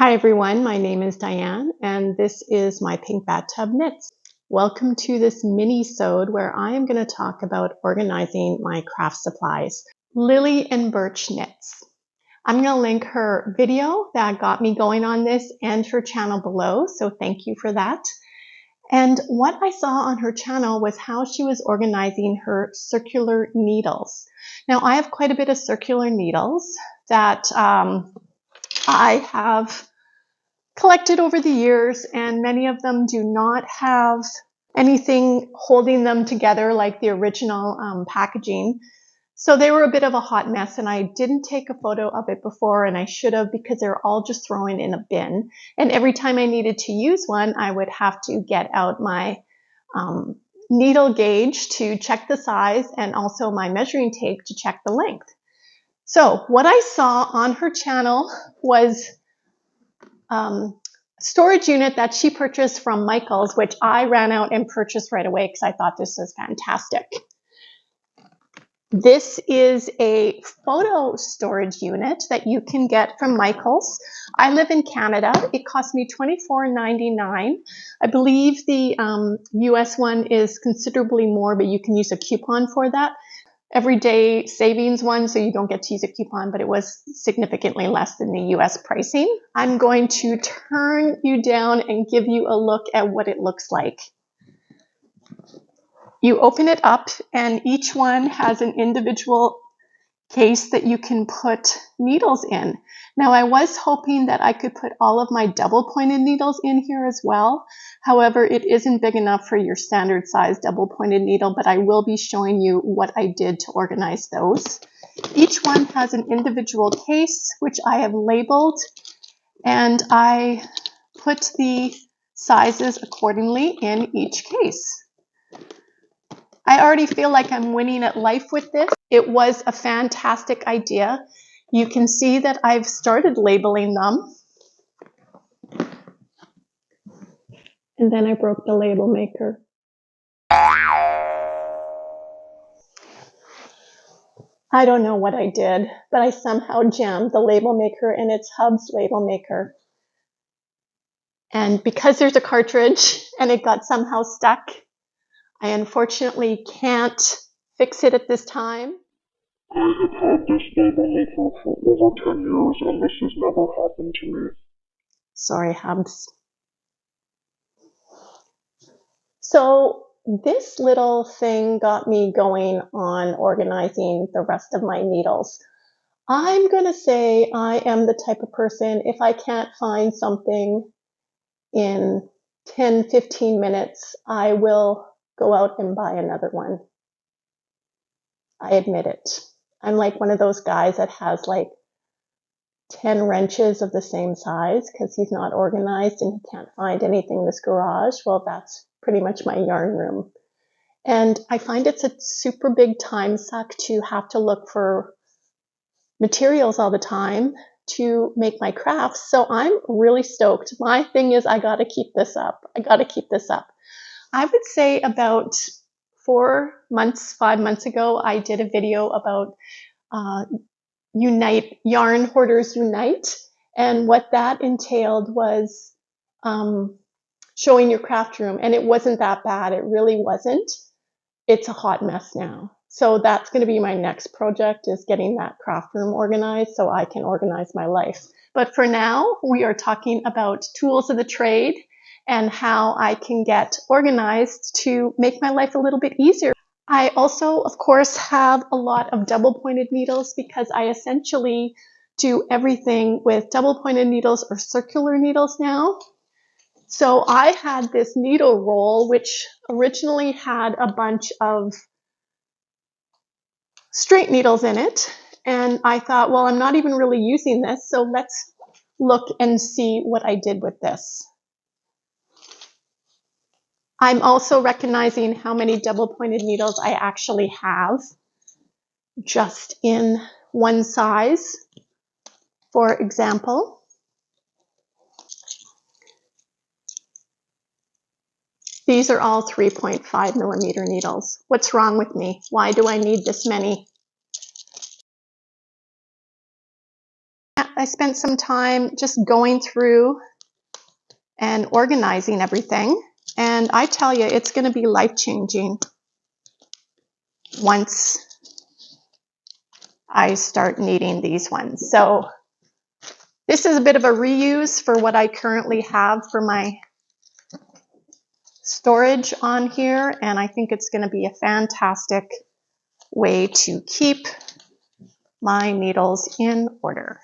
Hi everyone, my name is Diane and this is My Pink Bathtub Knits. Welcome to this mini-sode where I am going to talk about organizing my craft supplies. Lily and Birch Knits. I'm going to link her video that got me going on this and her channel below, so thank you for that. And what I saw on her channel was how she was organizing her circular needles. Now I have quite a bit of circular needles that I have collected over the years, and many of them do not have anything holding them together like the original packaging. So they were a bit of a hot mess, and I didn't take a photo of it before, and I should have, because they're all just thrown in a bin. And every time I needed to use one, I would have to get out my needle gauge to check the size and also my measuring tape to check the length. So what I saw on her channel was storage unit that she purchased from Michael's, which I ran out and purchased right away because I thought this was fantastic. This is a photo storage unit that you can get from Michael's. I live in Canada. It cost me $24.99. I believe the US one is considerably more, but you can use a coupon for that. Everyday savings one, so you don't get to use a coupon, but it was significantly less than the US pricing. I'm going to turn you down and give you a look at what it looks like. You open it up and each one has an individual case that you can put needles in. Now I was hoping that I could put all of my double pointed needles in here as well. However, it isn't big enough for your standard size double pointed needle, but I will be showing you what I did to organize those. Each one has an individual case, which I have labeled, and I put the sizes accordingly in each case. I already feel like I'm winning at life with this. It was a fantastic idea. You can see that I've started labeling them. And then I broke the label maker. I don't know what I did, but I somehow jammed the label maker and it's Hub's label maker. And because there's a cartridge and it got somehow stuck, I unfortunately can't fix it at this time. I have had this label maker for over 10 years and this has never happened to me. Sorry, Hubs. So this little thing got me going on organizing the rest of my needles. I'm going to say I am the type of person, if I can't find something in 10-15 minutes, I will go out and buy another one. I admit it. I'm like one of those guys that has like 10 wrenches of the same size because he's not organized and he can't find anything in his garage. Well, that's pretty much my yarn room. And I find it's a super big time suck to have to look for materials all the time to make my crafts. So I'm really stoked. My thing is I got to keep this up. I got to keep this up. I would say about 5 months ago, I did a video about Yarn Hoarders Unite. And what that entailed was showing your craft room. And it wasn't that bad. It really wasn't. It's a hot mess now. So that's going to be my next project, is getting that craft room organized so I can organize my life. But for now, we are talking about tools of the trade and how I can get organized to make my life a little bit easier. I also, of course, have a lot of double pointed needles because I essentially do everything with double pointed needles or circular needles now. So I had this needle roll, which originally had a bunch of straight needles in it. And I thought, well, I'm not even really using this, so let's look and see what I did with this. I'm also recognizing how many double pointed needles I actually have just in one size. For example, these are all 3.5 millimeter needles. What's wrong with me? Why do I need this many? spent some time just going through and organizing everything. And I tell you, it's going to be life-changing once I start needing these ones. So this is a bit of a reuse for what I currently have for my storage on here. And I think it's going to be a fantastic way to keep my needles in order.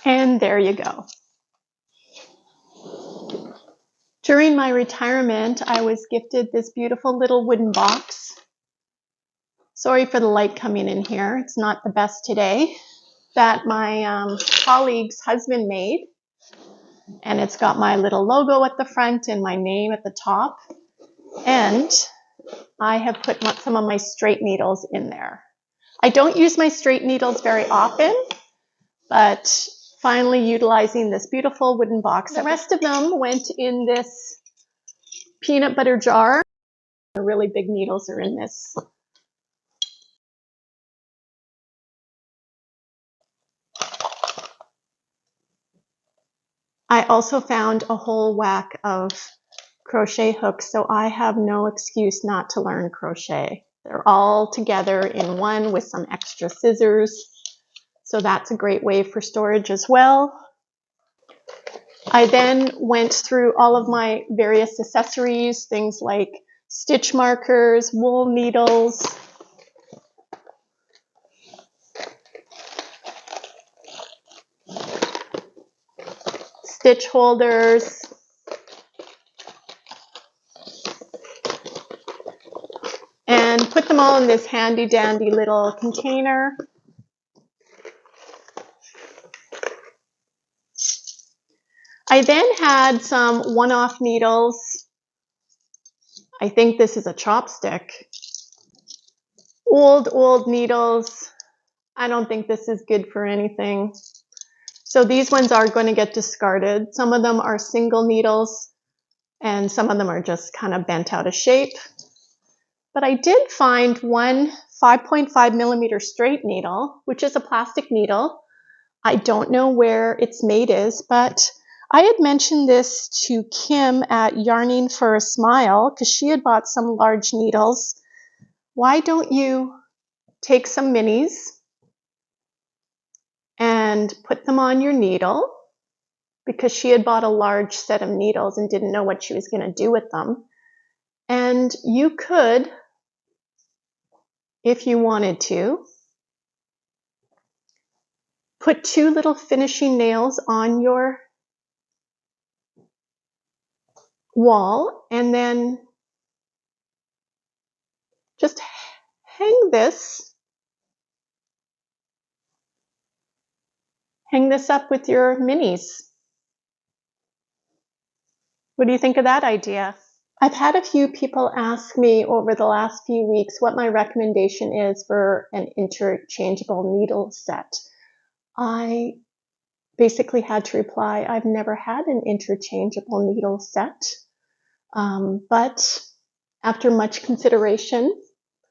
And there you go. During my retirement, I was gifted this beautiful little wooden box. Sorry for the light coming in here. It's not the best today. That my colleague's husband made. And it's got my little logo at the front and my name at the top. And I have put some of my straight needles in there. I don't use my straight needles very often, but finally utilizing this beautiful wooden box. The rest of them went in this peanut butter jar. The really big needles are in this. I also found a whole whack of crochet hooks, so I have no excuse not to learn crochet. They're all together in one with some extra scissors, so that's a great way for storage as well. I then went through all of my various accessories, things like stitch markers, wool needles, stitch holders, and put them all in this handy dandy little container. I then had some one-off needles. I think this is a chopstick. Old needles. I don't think this is good for anything. So these ones are going to get discarded. Some of them are single needles and some of them are just kind of bent out of shape. But I did find one 5.5 millimeter straight needle, which is a plastic needle. I don't know where its mate is, but I had mentioned this to Kim at Yarning for a Smile because she had bought some large needles. Why don't you take some minis and put them on your needle, because she had bought a large set of needles and didn't know what she was going to do with them. And you could, if you wanted to, put two little finishing nails on your wall and then just hang this up with your minis. What do you think of that idea? I've had a few people ask me over the last few weeks what my recommendation is for an interchangeable needle set. I basically had to reply, I've never had an interchangeable needle set, but after much consideration,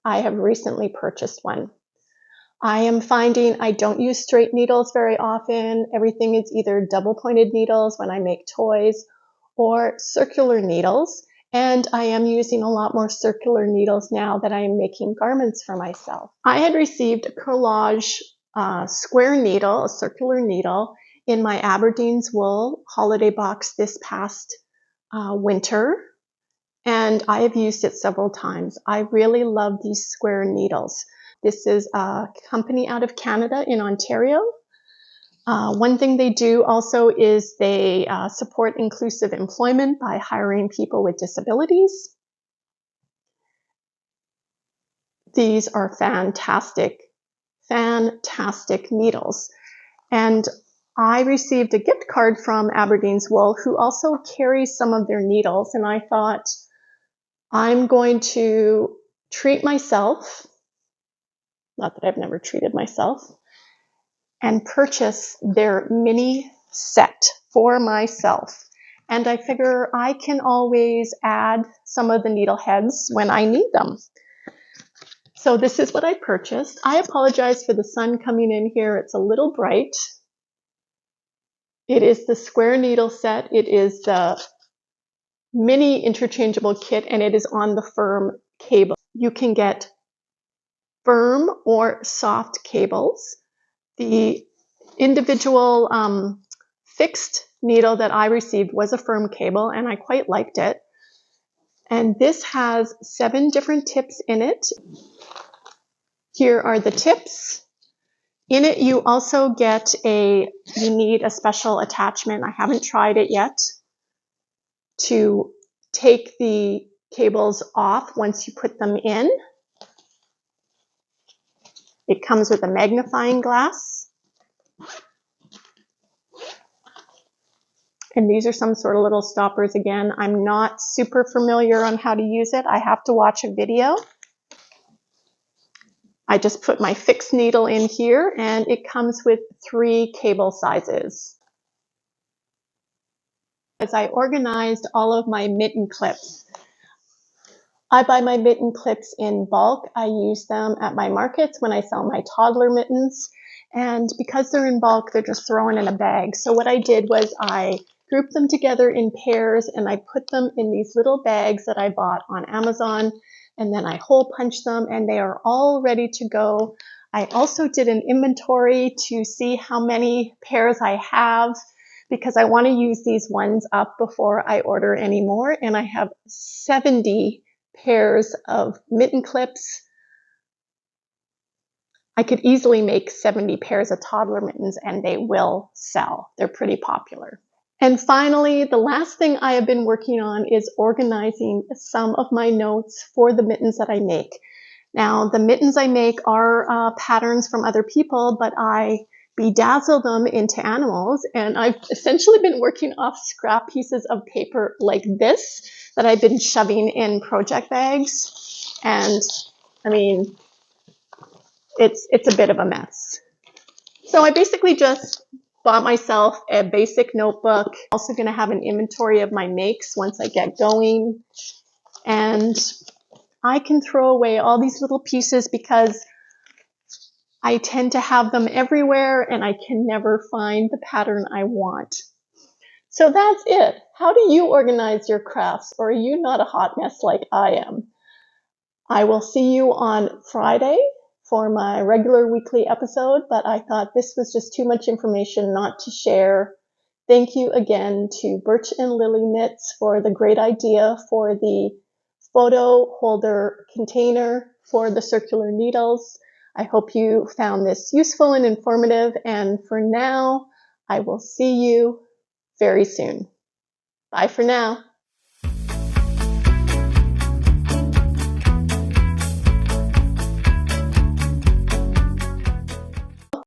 I have recently purchased one. I am finding I don't use straight needles very often. Everything is either double-pointed needles when I make toys or circular needles. And I am using a lot more circular needles now that I am making garments for myself. I had received a collage square needle, a circular needle, in my Aberdeen's Wool holiday box this past winter. And I have used it several times. I really love these square needles. This is a company out of Canada in Ontario. One thing they do also is they support inclusive employment by hiring people with disabilities. These are fantastic, fantastic needles. And I received a gift card from Aberdeen's Wool, who also carries some of their needles. And I thought, I'm going to treat myself, not that I've never treated myself, and purchase their mini set for myself. And I figure I can always add some of the needle heads when I need them. So this is what I purchased. I apologize for the sun coming in here. It's a little bright. It is the square needle set. It is the mini interchangeable kit, and it is on the firm cable. You can get firm or soft cables. The individual fixed needle that I received was a firm cable, and I quite liked it. And this has 7 different tips in it. Here are the tips. In it, you also get you need a special attachment. I haven't tried it yet, to take the cables off once you put them in. It comes with a magnifying glass. And these are some sort of little stoppers again. I'm not super familiar on how to use it. I have to watch a video. I just put my fixed needle in here, and it comes with 3 cable sizes. As I organized all of my mitten clips, I buy my mitten clips in bulk. I use them at my markets when I sell my toddler mittens. And because they're in bulk, they're just thrown in a bag. So what I did was I grouped them together in pairs, and I put them in these little bags that I bought on Amazon. And then I hole punch them, and they are all ready to go. I also did an inventory to see how many pairs I have, because I want to use these ones up before I order any more. And I have 70 pairs of mitten clips. I could easily make 70 pairs of toddler mittens, and they will sell. They're pretty popular. And finally, the last thing I have been working on is organizing some of my notes for the mittens that I make. Now, the mittens I make are patterns from other people, but I bedazzle them into animals, and I've essentially been working off scrap pieces of paper like this that I've been shoving in project bags. And I mean, it's a bit of a mess. So I basically just bought myself a basic notebook. Also going to have an inventory of my makes once I get going. And I can throw away all these little pieces because I tend to have them everywhere, and I can never find the pattern I want. So that's it. How do you organize your crafts, or are you not a hot mess like I am? I will see you on Friday for my regular weekly episode, but I thought this was just too much information not to share. Thank you again to Birch and Lily Knits for the great idea for the photo holder container for the circular needles. I hope you found this useful and informative, and for now, I will see you very soon. Bye for now.